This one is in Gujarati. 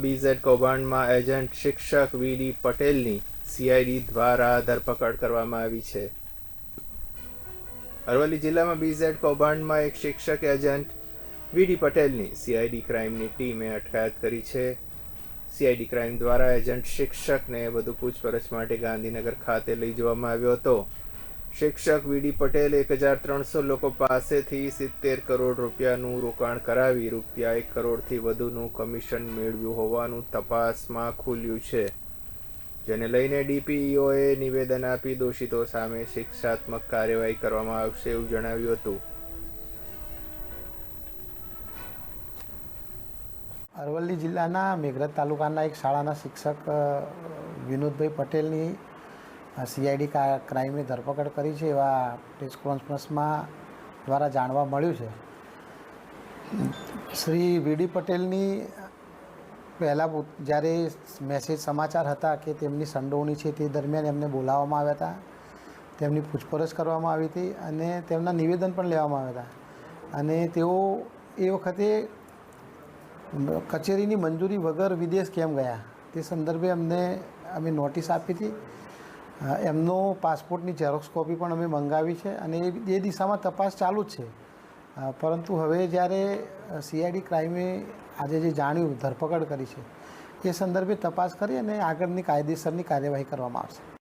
બીઝેડ કૌભાંડમાં એજન્ટ શિક્ષક વીડી પટેલની સીઆઈડી દ્વારા ધરપકડ કરવામાં આવી છે। અરવલ્લી જિલ્લામાં બીઝેડ કૌભાંડમાં એક શિક્ષક એજન્ટ વીડી પટેલની સીઆઈડી ક્રાઇમની ટીમે અટકાયત કરી છે। સીઆઈડી ક્રાઇમ દ્વારા એજન્ટ શિક્ષકને વધુ પૂછપરછ માટે ગાંધીનગર ખાતે લઈ જવામાં આવ્યો હતો। શિક્ષક વીડી પટેલે 1300 લોકો પાસેથી 70 કરોડ રૂપિયાનું રોકાણ કરાવી રૂપિયા 1 કરોડથી વધુનું કમિશન મેળવ્યું હોવાનું તપાસમાં ખુલ્યું છે, જેને લઈને ડીપીઈઓએ નિવેદન આપી દોષિતો સામે શિક્ષાત્મક કાર્યવાહી કરવામાં આવશે એવું જણાવ્યું હતું। અરવલ્લી જિલ્લાના મેઘરજ તાલુકાના એક શાળાના શિક્ષક વિનોદભાઈ પટેલની સીઆઈડી ક્રાઇમે ધરપકડ કરી છે એવા પ્રેસ કોન્ફરન્સમાં દ્વારા જાણવા મળ્યું છે। શ્રી વીડી પટેલની પહેલાં જ્યારે મેસેજ સમાચાર હતા કે તેમની સંડોવણી છે તે દરમિયાન એમને બોલાવવામાં આવ્યા હતા, તેમની પૂછપરછ કરવામાં આવી હતી અને તેમના નિવેદન પણ લેવામાં આવ્યા હતા અને તેઓ એ વખતે કચેરીની મંજૂરી વગર વિદેશ કેમ ગયા તે સંદર્ભે અમે નોટિસ આપી હતી। એમનો પાસપોર્ટની ઝેરોક્સ કોપી પણ અમે મંગાવી છે અને એ દિશામાં તપાસ ચાલુ જ છે, પરંતુ હવે જ્યારે સીઆઈડી ક્રાઇમે આજે જે જાણ્યું ધરપકડ કરી છે એ સંદર્ભે તપાસ કરી અને આગળની કાયદેસરની કાર્યવાહી કરવામાં આવશે।